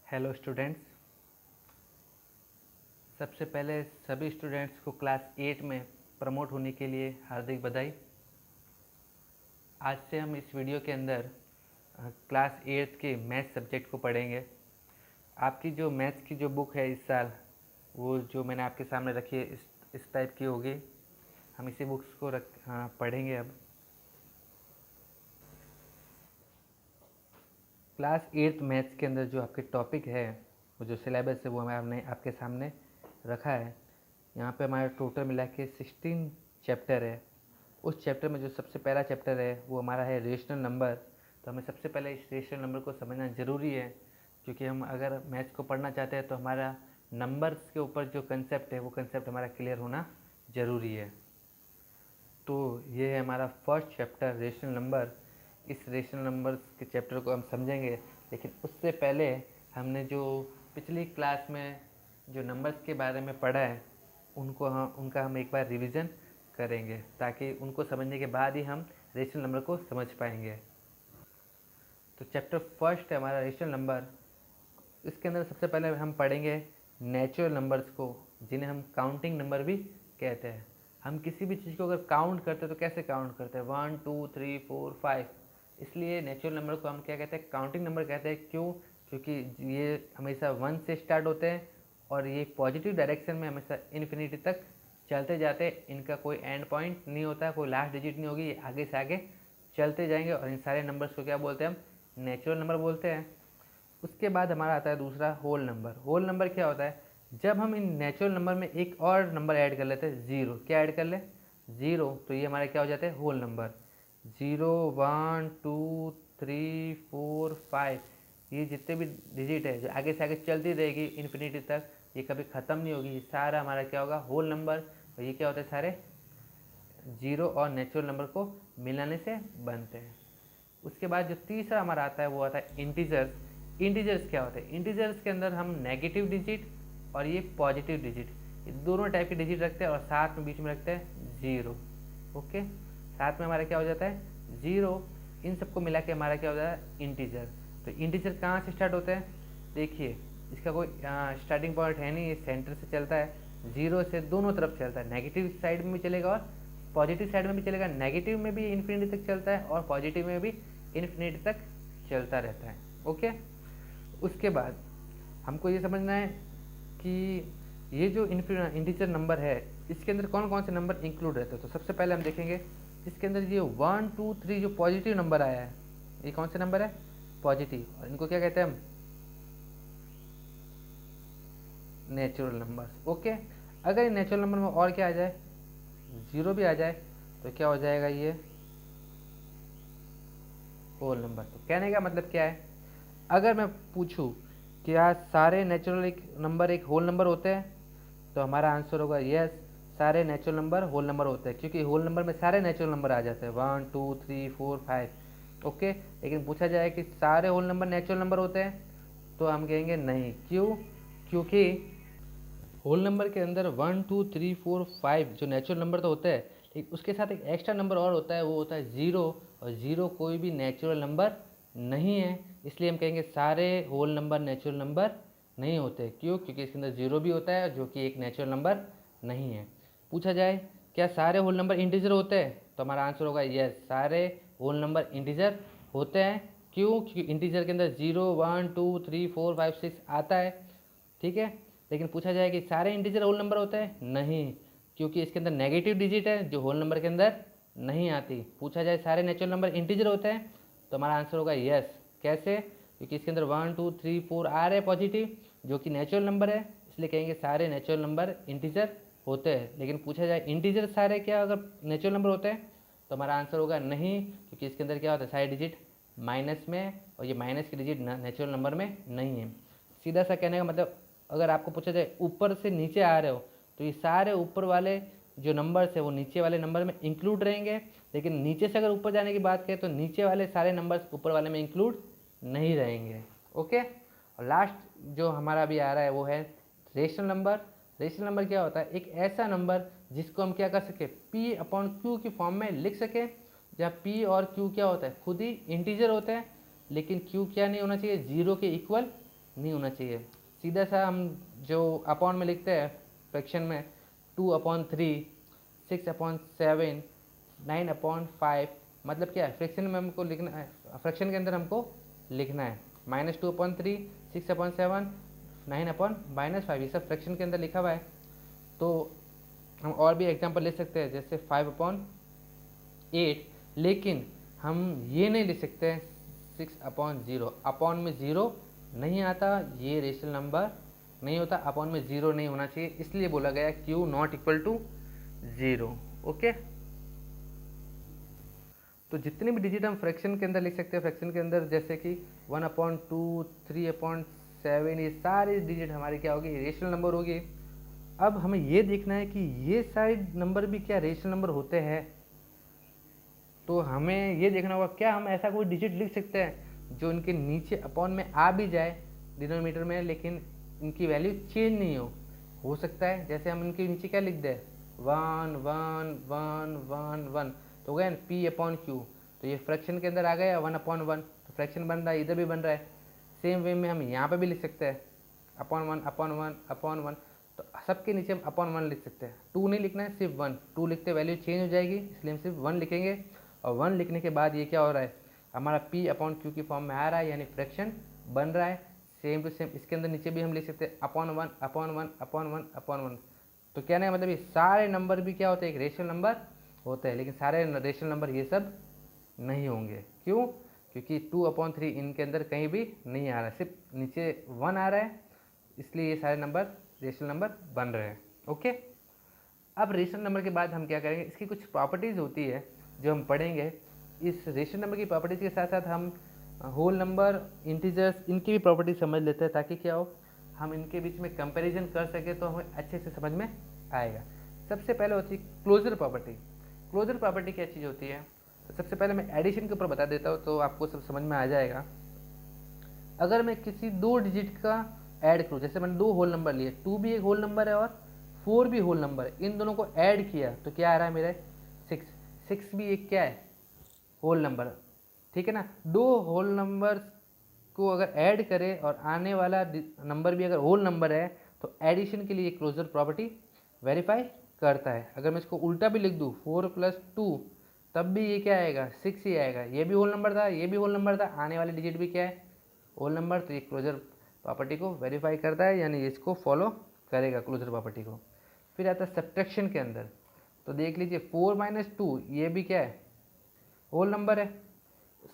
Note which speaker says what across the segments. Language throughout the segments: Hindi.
Speaker 1: Hello students. सबसे पहले सभी स्टूडेंट्स को क्लास 8 में प्रमोट होने के लिए हार्दिक बधाई। आज से हम इस वीडियो के अंदर क्लास 8 के मैथ्स सब्जेक्ट को पढ़ेंगे। आपकी जो मैथ्स की जो बुक है इस साल, वो जो मैंने आपके सामने रखी है इस टाइप की होगी। हम इसी बुक्स को पढ़ेंगे। अब क्लास 8 मैथ्स के अंदर जो आपके टॉपिक है, वो जो सिलेबस है, वो हमने आपके सामने रखा है। यहाँ पे हमारा टोटल मिला के 16 चैप्टर है। उस चैप्टर में जो सबसे पहला चैप्टर है वो हमारा है रेशनल नंबर। तो हमें सबसे पहले इस रेशनल नंबर को समझना ज़रूरी है, क्योंकि हम अगर मैथ्स को पढ़ना चाहते हैं तो हमारा नंबर्स के ऊपर जो कंसेप्ट है वो कंसेप्ट हमारा क्लियर होना ज़रूरी है। तो ये है हमारा फर्स्ट चैप्टर रेशनल नंबर। इस रेशनल नंबर्स के चैप्टर को हम समझेंगे, लेकिन उससे पहले हमने जो पिछली क्लास में जो नंबर्स के बारे में पढ़ा है उनका हम एक बार रिवीजन करेंगे, ताकि उनको समझने के बाद ही हम रेशनल नंबर को समझ पाएंगे। तो चैप्टर फर्स्ट है हमारा रेशनल नंबर। इसके अंदर सबसे पहले हम पढ़ेंगे नेचुरल नंबर्स को, जिन्हें हम काउंटिंग नंबर भी कहते हैं। हम किसी भी चीज़ को अगर काउंट करते हैं तो कैसे काउंट करते हैं? 1 2 3 4 5। इसलिए नेचुरल नंबर को हम क्या कहते हैं? काउंटिंग नंबर कहते हैं। क्यों? क्योंकि ये हमेशा 1 से स्टार्ट होते हैं और ये पॉजिटिव डायरेक्शन में हमेशा इन्फिनिटी तक चलते जाते हैं। इनका कोई एंड पॉइंट नहीं होता, कोई लास्ट डिजिट नहीं होगी, ये आगे से आगे चलते जाएंगे। और इन सारे नंबर्स को क्या बोलते हैं? हम नेचुरल नंबर बोलते हैं। उसके बाद हमारा आता है दूसरा होल नंबर। होल नंबर क्या होता है? जब हम इन नेचुरल नंबर में एक और नंबर ऐड कर लेते हैं, ज़ीरो। क्या ऐड कर ले? ज़ीरो। तो ये हमारे क्या हो जाते हैं? Whole number. 0 1 2 3 4 5, ये जितने भी डिजिट है जो आगे से आगे चलती रहेगी इन्फिनिटी तक, ये कभी ख़त्म नहीं होगी। ये सारा हमारा क्या होगा? Whole number. और ये क्या होता है? सारे जीरो और नेचुरल नंबर को मिलाने से बनते हैं। उसके बाद जो तीसरा हमारा आता है वो आता है इंटीजर्स। इंटीजर्स क्या होते हैं? इंटीजर्स के अंदर हम नेगेटिव डिजिट और ये पॉजिटिव डिजिट, ये दोनों टाइप के डिजिट रखते हैं और साथ में बीच में रखते हैं ज़ीरो। ओके, साथ में हमारा क्या हो जाता है? ज़ीरो। इन सबको मिला के हमारा क्या हो जाता है? इंटीजर। तो इंटीजर कहाँ से स्टार्ट होते हैं? देखिए, इसका कोई स्टार्टिंग पॉइंट है नहीं, ये सेंटर से चलता है। ज़ीरो से दोनों तरफ चलता है, नेगेटिव साइड में भी चलेगा और पॉजिटिव साइड में भी चलेगा। नेगेटिव में भी इन्फिनिटी तक चलता है और पॉजिटिव में भी इन्फिनिटी तक चलता रहता है। ओके, उसके बाद हमको ये समझना है कि ये जो इंटीजर नंबर है, इसके अंदर कौन कौन से नंबर इंक्लूड रहते हैं। तो सबसे पहले हम देखेंगे इसके अंदर ये 1 2 3 जो पॉजिटिव नंबर आया है, ये कौन से नंबर है? पॉजिटिव। और इनको क्या कहते हैं हम? Natural numbers. ओके, अगर ये नेचुरल नंबर में और क्या आ जाए? ज़ीरो भी आ जाए तो क्या हो जाएगा? ये होल नंबर। तो कहने का मतलब क्या है? अगर मैं पूछूं क्या सारे नेचुरल नंबर एक होल नंबर होते हैं, तो हमारा आंसर होगा यस, सारे नेचुरल नंबर होल नंबर होते हैं, क्योंकि होल नंबर में सारे नेचुरल नंबर आ जाते हैं, 1 2 3 4 5। ओके, लेकिन पूछा जाए कि सारे होल नंबर नेचुरल नंबर होते हैं, तो हम कहेंगे नहीं। क्यों? क्योंकि होल नंबर के अंदर 1 2 3 4 5 जो नेचुरल नंबर तो होता है, लेकिन उसके साथ एक एक्स्ट्रा नंबर और होता है, वो होता है ज़ीरो। और ज़ीरो कोई भी नेचुरल नंबर नहीं है, इसलिए हम कहेंगे सारे होल नंबर नेचुरल नंबर नहीं होते। क्यों? क्योंकि इसके अंदर ज़ीरो भी होता है, जो कि एक नेचुरल नंबर नहीं है। पूछा जाए क्या सारे होल नंबर इंटीजर होते हैं, तो हमारा आंसर होगा यस, सारे होल नंबर इंटीजर होते हैं। क्यों? क्योंकि इंटीजर के अंदर 0 1 2 3 4 5 6 आता है। ठीक है, लेकिन पूछा जाए कि सारे इंटीजर होल नंबर होते हैं? नहीं, क्योंकि इसके अंदर नेगेटिव डिजिट है जो होल नंबर के अंदर नहीं आती। पूछा जाए सारे नेचुरल नंबर इंटीजर होते हैं, तो हमारा आंसर होगा यस। कैसे? क्योंकि इसके अंदर 1 2 3 4 आ रहे हैं पॉजिटिव, जो कि नेचुरल नंबर है, इसलिए कहेंगे सारे नेचुरल नंबर इंटीजर होते हैं। लेकिन पूछा जाए इंटीजर सारे क्या अगर नेचुरल नंबर होते हैं, तो हमारा आंसर होगा नहीं, क्योंकि इसके अंदर क्या होता है? सारे डिजिट माइनस में, और ये माइनस की डिजिट नेचुरल नंबर में नहीं है। सीधा सा कहने का मतलब, अगर आपको पूछा जाए ऊपर से नीचे आ रहे हो, तो ये सारे ऊपर वाले जो नंबर्स है वो नीचे वाले नंबर में इंक्लूड रहेंगे। लेकिन नीचे से अगर ऊपर जाने की बात करें, तो नीचे वाले सारे नंबर्स ऊपर वाले में इंक्लूड नहीं रहेंगे। ओके, और लास्ट जो हमारा अभी आ रहा है वो है रेशनल नंबर। रेशनल नंबर क्या होता है? एक ऐसा नंबर जिसको हम क्या कर सके? P/Q की फॉर्म में लिख सके, जहाँ P और Q क्या होता है? खुद ही इंटीजर होते हैं, लेकिन Q क्या नहीं होना चाहिए? ज़ीरो के इक्वल नहीं होना चाहिए। सीधा सा हम जो अपॉन में लिखते हैं फ्रैक्शन में 2/3, 6/7, 9/5, मतलब क्या है फ्रैक्शन में हमको लिखना है, फ्रैक्शन के अंदर हमको लिखना है -2/3, 6/7, 9/-5, ये सब फ्रैक्शन के अंदर लिखा हुआ है। तो हम और भी एग्जांपल ले सकते हैं जैसे 5/8, लेकिन हम ये नहीं लिख सकते हैं 6/0। अपॉन में ज़ीरो नहीं आता, ये रेशनल नंबर नहीं होता, अपॉन में ज़ीरो नहीं होना चाहिए, इसलिए बोला गया q not equal to 0। Okay, तो जितने भी डिजिट हम फ्रैक्शन के अंदर लिख सकते हैं, फ्रैक्शन के अंदर जैसे कि 1/2, 3/7, ये सारे डिजिट हमारी क्या होगी, रेशनल नंबर होगी। अब हमें ये देखना है कि ये सारे नंबर भी क्या रेशनल नंबर होते हैं। तो हमें ये देखना होगा क्या हम ऐसा कोई डिजिट लिख सकते हैं जो इनके नीचे अपॉन में आ भी जाए डिनोमिनेटर में, लेकिन इनकी वैल्यू चेंज नहीं हो सकता है। जैसे हम इनके नीचे क्या लिख दें 1 1 1 1 1, तो हो गया P/Q। तो ये फ्रैक्शन के अंदर आ गया 1/1, तो फ्रैक्शन बन रहा है, इधर भी बन रहा है। सेम वे में हम यहाँ पे भी लिख सकते हैं अपॉन 1, तो सबके नीचे हम अपॉन 1 लिख सकते हैं। 2 नहीं लिखना है, सिर्फ 1। 2 लिखते वैल्यू चेंज हो जाएगी, इसलिए हम सिर्फ 1 लिखेंगे। और 1 लिखने के बाद ये क्या हो रहा है, हमारा P/Q की फॉर्म में आ रहा है, यानी फ्रैक्शन बन रहा है। सेम टू सेम इसके अंदर नीचे भी हम लिख सकते हैं अपॉन 1। तो कहने का मतलब ये सारे नंबर भी क्या होते हैं, एक रेशनल नंबर होते हैं, लेकिन सारे रेशनल नंबर ये सब नहीं होंगे। क्यों? क्योंकि 2/3 इनके अंदर कहीं भी नहीं आ रहा है, सिर्फ नीचे 1 आ रहा है, इसलिए ये सारे नंबर रेशनल नंबर बन रहे हैं। ओके, अब रेशनल नंबर के बाद हम क्या करेंगे, इसकी कुछ प्रॉपर्टीज़ होती है जो हम पढ़ेंगे। इस रेशनल नंबर की प्रॉपर्टीज़ के साथ साथ हम होल नंबर, इंटीजर्स, इनकी भी प्रॉपर्टीज समझ लेते हैं, ताकि क्या हो, हम इनके बीच में कंपैरिजन कर सके तो हमें अच्छे से समझ में आएगा। सबसे पहले होती है क्लोजर प्रॉपर्टी। क्लोजर प्रॉपर्टी क्या चीज़ होती है, तो सबसे पहले मैं एडिशन के ऊपर बता देता हूँ तो आपको सब समझ में आ जाएगा। अगर मैं किसी दो डिजिट का ऐड करूँ, जैसे मैंने 2 होल नंबर लिए, 2 भी एक होल नंबर है और 4 भी होल नंबर है, इन दोनों को ऐड किया तो क्या आ रहा है मेरे 6 भी एक क्या है, होल नंबर। ठीक है ना, 2 होल नंबर को अगर ऐड करें और आने वाला नंबर भी अगर होल नंबर है तो एडिशन के लिए क्लोजर प्रॉपर्टी वेरीफाई करता है। अगर मैं इसको उल्टा भी लिख दूँ 4 + 2, तब भी ये क्या आएगा 6 ही आएगा। ये भी होल नंबर था, ये भी होल नंबर था, आने वाले डिजिट भी क्या है, होल नंबर। तो ये क्लोजर प्रॉपर्टी को वेरीफाई करता है, यानी इसको फॉलो करेगा क्लोजर प्रॉपर्टी को। फिर आता है सब्ट्रैक्शन के अंदर, तो देख लीजिए 4 - 2 ये भी क्या है, होल नंबर है।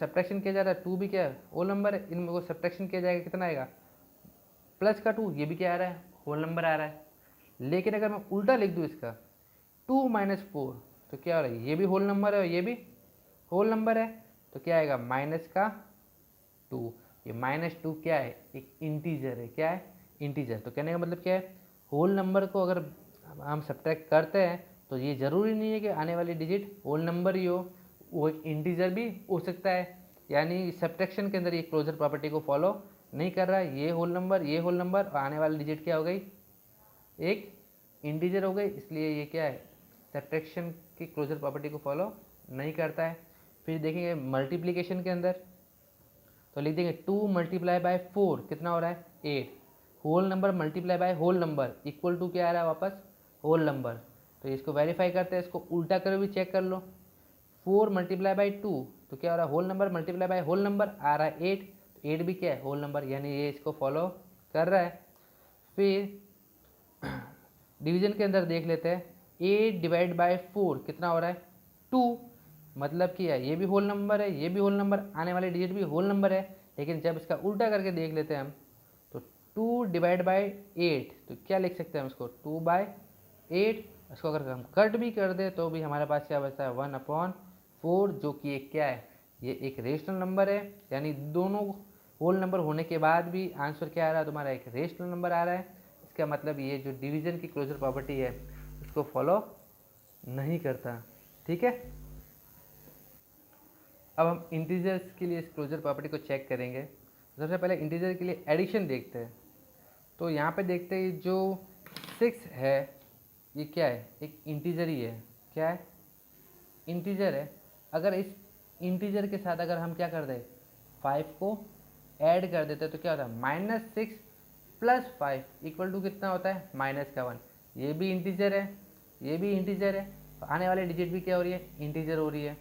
Speaker 1: सब्ट्रैक्शन किया जा रहा है, 2 भी क्या है, होल नंबर है। इनमें को सब्ट्रैक्शन किया जाएगा, कितना आएगा +2, ये भी क्या आ रहा है, होल नंबर आ रहा है। लेकिन अगर मैं उल्टा लिख दूँ इसका 2 - 4, तो क्या हो रहा है, ये भी होल नंबर है और ये भी होल नंबर है, तो क्या आएगा -2। ये -2 क्या है, एक इंटीजर है। क्या है, इंटीजर। तो कहने का मतलब क्या है, होल नंबर को अगर हम सब्ट्रैक्ट करते हैं तो ये ज़रूरी नहीं है कि आने वाली डिजिट होल नंबर ही हो, वो एक इंटीजर भी हो सकता है। यानी सब्ट्रैक्शन के अंदर ये क्लोजर प्रॉपर्टी को फॉलो नहीं कर रहा है। ये होल नंबर, ये होल नंबर, और आने वाली डिजिट क्या हो गई, एक इंटीजर हो गई, इसलिए ये क्या है, सब्ट्रैक्शन की क्लोजर प्रॉपर्टी को फॉलो नहीं करता है। फिर देखेंगे मल्टीप्लिकेशन के अंदर, तो लिख देंगे 2 × 4 कितना हो रहा है 8। Whole number multiply by whole number equal to क्या आ रहा है, वापस होल नंबर। तो इसको वेरीफाई करते हैं, इसको उल्टा कर भी चेक कर लो। 4 × 2 तो क्या हो रहा है, whole number multiply by whole number आ रहा है 8, तो 8 भी क्या है, होल नंबर, यानी ये इसको फॉलो कर रहा है। फिर डिवीजन के अंदर देख लेते हैं, 8/4 कितना हो रहा है 2, मतलब कि ये भी होल नंबर है, ये भी होल नंबर, आने वाले डिजिट भी होल नंबर है। लेकिन जब इसका उल्टा करके देख लेते हैं हम, तो 2/8, तो क्या लिख सकते हैं हम इसको 2/8। इसको अगर हम कट भी कर दे तो भी हमारे पास क्या बचता है 1/4, जो कि एक क्या है, ये एक रेशनल नंबर है। यानी दोनों होल नंबर होने के बाद भी आंसर क्या आ रहा है तुम्हारा, एक रेशनल नंबर आ रहा है। इसका मतलब ये जो डिवीजन की क्लोजर प्रॉपर्टी है उसको फॉलो नहीं करता। ठीक है, अब हम इंटीजर्स के लिए इस क्लोजर प्रॉपर्टी को चेक करेंगे। सबसे पहले इंटीजर के लिए एडिशन देखते हैं। तो यहाँ पे देखते हैं जो 6 है ये क्या है, एक इंटीजर ही है। क्या है, इंटीजर है। अगर इस इंटीजर के साथ अगर हम क्या कर दें 5 को ऐड कर देते हैं तो क्या होता है, -6 + 5 इक्वल टू कितना होता है, -1। ये भी इंटीजर है, ये भी इंटीजर है, तो आने वाले डिजिट भी क्या हो रही है, इंटीजर हो रही है।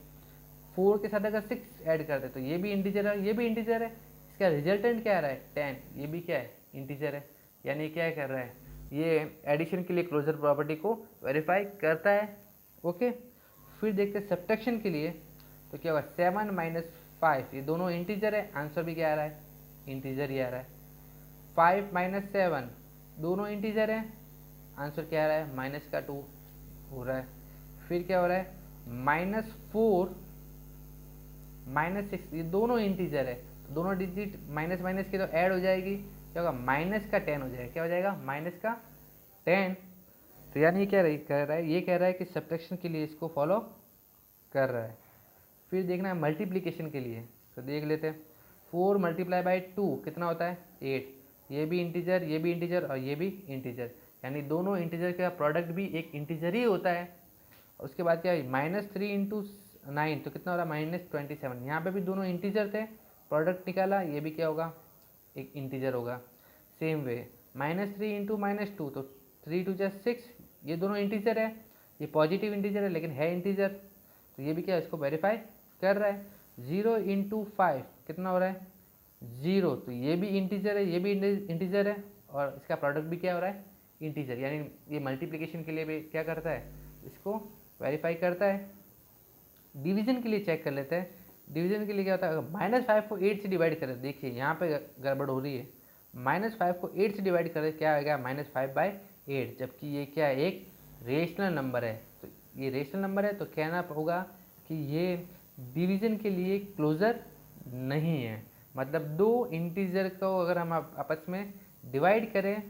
Speaker 1: 4 के साथ अगर 6 ऐड करते तो ये भी इंटीजर है, ये भी इंटीजर है, इसका रिजल्टेंट क्या आ रहा है 10, ये भी क्या है, इंटीजर है। यानी क्या कर रहा है, ये एडिशन के लिए क्लोजर प्रॉपर्टी को वेरीफाई करता है। ओके, फिर देखते हैं सब्ट्रैक्शन के लिए, तो क्या होगा, 7 - 5, ये दोनों इंटीजर है, आंसर भी क्या आ रहा है, इंटीजर ही आ रहा है। 5 - 7 दोनों इंटीजर है, आंसर क्या आ रहा है, -2 हो रहा है। फिर क्या हो रहा है, -4 -6 ये दोनों इंटीजर है, तो दोनों डिजिट माइनस माइनस की तो ऐड हो जाएगी, क्या होगा, -10 हो जाएगा, क्या हो जाएगा, -10। तो यानी क्या कह रहा है, ये कह रहा है कि सब्ट्रैक्शन के लिए इसको फॉलो कर रहा है। फिर देखना है मल्टीप्लिकेशन के लिए, तो देख लेते हैं। 4 × 2 कितना होता है, 8। ये भी इंटीजर, ये भी इंटीजर और ये भी इंटीजर, यानी दोनों इंटीजर का प्रोडक्ट भी एक इंटीजर ही होता है। और उसके बाद क्या है, -3 × 9 तो कितना हो रहा है, -27। यहाँ पे भी दोनों इंटीजर थे, प्रोडक्ट निकाला, ये भी क्या होगा, एक इंटीजर होगा। सेम वे -3 × -2 तो 3 × 2 = 6, ये दोनों इंटीजर है, ये पॉजिटिव इंटीजर है लेकिन है इंटीजर, तो ये भी क्या इसको वेरीफाई कर रहा है। 0 × 5 कितना हो रहा है, 0, तो ये भी इंटीजर है, ये भी इंटीजर है, और इसका प्रोडक्ट भी क्या हो रहा है, इंटीजर, यानी ये मल्टीप्लिकेशन के लिए भी क्या करता है, इसको वेरीफाई करता है। डिवीजन के लिए चेक कर लेते हैं। डिवीजन के लिए क्या होता है, अगर -5 को 8 से डिवाइड करें, देखिए यहाँ पे गड़बड़ हो रही है, -5 को 8 से डिवाइड करें क्या आएगा, -5/8, जबकि ये क्या है, एक रेशनल नंबर है। तो ये रेशनल नंबर है तो कहना होगा कि ये डिवीजन के लिए क्लोजर नहीं है। मतलब दो इंटीजर को अगर हम आपस में डिवाइड करें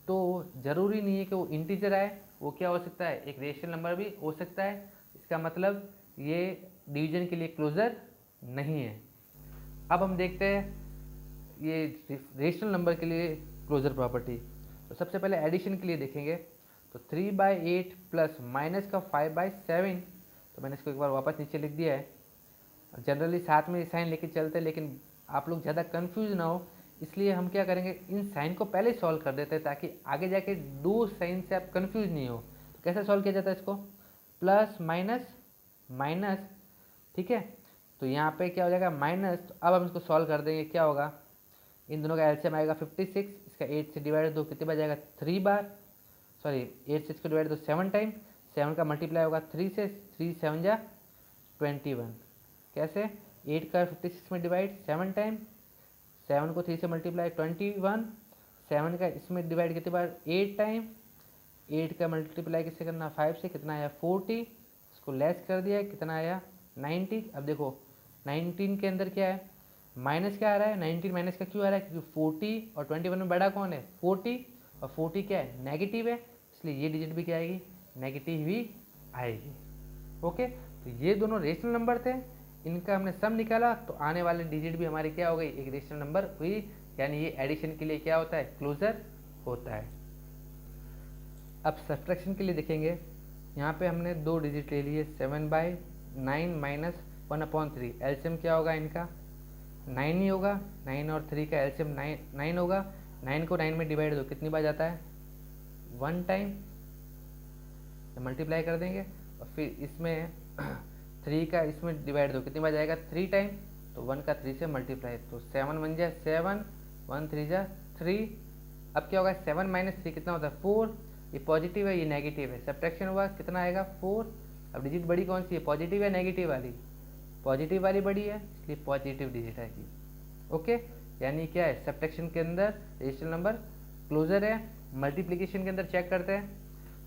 Speaker 1: तो ज़रूरी नहीं है कि वो इंटीजर आए, वो क्या हो सकता है, एक रेशनल नंबर भी हो सकता है। इसका मतलब ये डिवीजन के लिए क्लोजर नहीं है। अब हम देखते हैं ये रेशनल नंबर के लिए क्लोजर प्रॉपर्टी। तो सबसे पहले एडिशन के लिए देखेंगे, तो 3/8 प्लस माइनस का 5/7, तो मैंने इसको एक बार वापस नीचे लिख दिया है। जनरली साथ में साइन लेके चलते हैं, लेकिन आप लोग ज़्यादा कंफ्यूज ना हो, इसलिए हम क्या करेंगे, इन साइन को पहले सॉल्व कर देते हैं ताकि आगे जाके दो साइन से आप कंफ्यूज नहीं हो। तो कैसे सॉल्व किया जाता है इसको, प्लस माइनस माइनस, ठीक है। तो यहाँ पे क्या हो जाएगा माइनस, तो अब हम इसको सॉल्व कर देंगे, क्या होगा, इन दोनों का एलसीएम आएगा 56, इसका 8 से डिवाइड दो कितनी बार जाएगा, 3 बार, सॉरी 8 से इसको डिवाइड दो 7 टाइम, 7 का मल्टीप्लाई होगा 3 से, 3 7 जा 21। कैसे, 8 का 56 में डिवाइड 7 टाइम, 7 को 3 से मल्टीप्लाई 21, 7 का इसमें डिवाइड कितनी बार 8 टाइम, 8 का मल्टीप्लाई किससे करना 5 से, कितना आया 40, इसको लेस कर दिया कितना आया 90। अब देखो 19 के अंदर क्या है, माइनस क्या आ रहा है, 19 माइनस का क्यों आ रहा है, क्योंकि 40 और 21 में बड़ा कौन है 40, और 40 क्या है नेगेटिव है, इसलिए ये डिजिट भी क्या आएगी, नेगेटिव ही आएगी। ओके, तो ये दोनों रेशनल नंबर थे, इनका हमने सम निकाला, तो आने वाले डिजिट भी हमारी क्या हो गई, एक रेशनल नंबर हुई, यानी ये एडिशन के लिए क्या होता है, क्लोजर होता है। अब सब्ट्रैक्शन के लिए देखेंगे, यहाँ पे हमने दो डिजिट ले लिए, 7/9 माइनस 1/3, एलसीएम क्या होगा इनका 9 ही होगा, 9 और 3 का एलसीएम 9 होगा, 9 को 9 में डिवाइड दो कितनी बार जाता है 1 टाइम, मल्टीप्लाई कर देंगे, और फिर इसमें 3 का इसमें डिवाइड दो कितनी बार जाएगा 3 टाइम, तो 1 का 3 से मल्टीप्लाई, तो 7 बन जाए 7, 1 3 जा 3। अब क्या होगा 7 माइनस 3 कितना होता है 4, ये पॉजिटिव है ये नेगेटिव है, सब्ट्रैक्शन हुआ कितना आएगा 4। अब डिजिट बड़ी कौन सी है, पॉजिटिव या नेगेटिव वाली, पॉजिटिव वाली बड़ी है, इसलिए पॉजिटिव डिजिट आएगी। ओके, यानी क्या है, सब्ट्रैक्शन के अंदर रेशनल नंबर क्लोजर है। मल्टीप्लिकेशन के अंदर चेक करते हैं,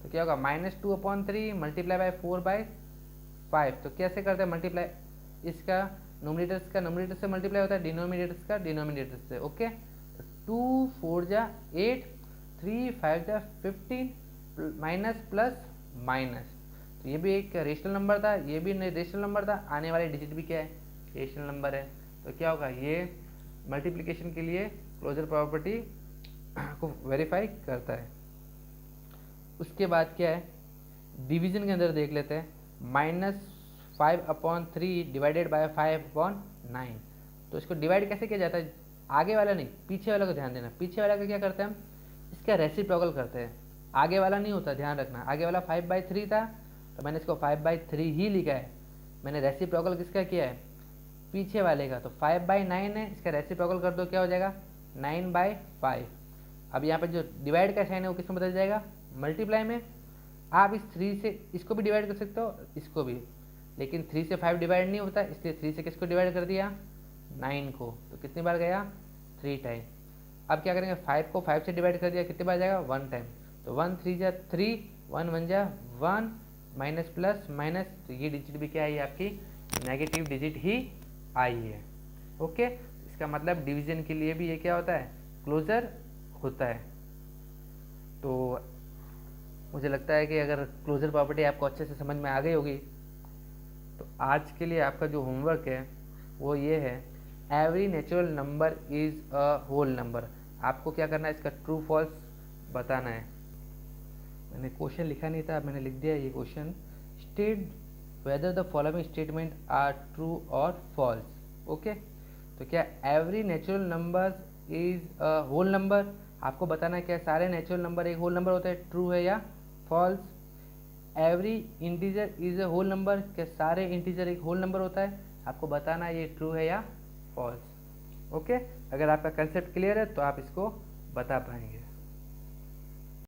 Speaker 1: तो क्या होगा -2/3 मल्टीप्लाई बाय 4/5, तो कैसे करते हैं मल्टीप्लाई, इसका नोमिनेटर्स का नोमिनेटर से मल्टीप्लाई होता है, डिनोमिनेटर्स का डिनोमिनेटर से। ओके, तो 2 4 जा 8, 3 5 जा 15, माइनस प्लस माइनस, तो ये भी एक रेशनल नंबर था, ये भी रेशनल नंबर था, आने वाले डिजिट भी क्या है रेशनल नंबर है। तो क्या होगा, ये मल्टीप्लिकेशन के लिए क्लोजर प्रॉपर्टी को वेरीफाई करता है। उसके बाद क्या है, डिवीजन के अंदर देख लेते हैं, -5/3 डिवाइडेड बाय 5/9, तो इसको डिवाइड कैसे किया जाता है, आगे वाला नहीं, पीछे वाला को ध्यान देना। पीछे वाला का क्या करते हैं हम, इसका रेसिप्रोकल करते हैं। आगे वाला नहीं होता, ध्यान रखना। आगे वाला 5/3 था तो मैंने इसको 5/3 ही लिखा है। मैंने रेसिप्रोकल किसका किया है, पीछे वाले का। तो 5/9 है, इसका रेसिप्रोकल कर दो, क्या हो जाएगा 9/5। अब यहाँ पर जो डिवाइड का साइन है वो किस में बदल जाएगा, मल्टीप्लाई में। आप इस 3 से इसको भी डिवाइड कर सकते हो, इसको भी, लेकिन 3 से 5 डिवाइड नहीं होता, इसलिए 3 से किसको डिवाइड कर दिया, 9 को। तो कितनी बार गया, 3 टाइम। अब क्या करेंगे, 5 को 5 से डिवाइड कर दिया, कितनी बार जाएगा, 1 टाइम। तो 1 3 जा 3, 1 1 जा 1, माइनस प्लस माइनस, तो ये डिजिट भी क्या है, आपकी नेगेटिव डिजिट ही आई है। ओके, इसका मतलब डिवीजन के लिए भी ये क्या होता है, क्लोजर होता है। तो मुझे लगता है कि अगर क्लोजर प्रॉपर्टी आपको अच्छे से समझ में आ गई होगी, तो आज के लिए आपका जो होमवर्क है वो ये है, every natural number is a whole number. आपको क्या करना है, इसका ट्रू फॉल्स बताना है। मैंने क्वेश्चन लिखा नहीं था, मैंने लिख दिया ये question. State whether the following statement are true और फॉल्स। ओके, तो क्या every natural number is a whole number, आपको बताना है क्या सारे नेचुरल नंबर एक होल नंबर होता है, ट्रू है या false. Every integer is a whole number, क्या सारे इंटीजर एक होल नंबर होता है, आपको बताना है ये ट्रू है या फॉल्स। ओके, अगर आपका कंसेप्ट क्लियर है तो आप इसको बता पाएंगे।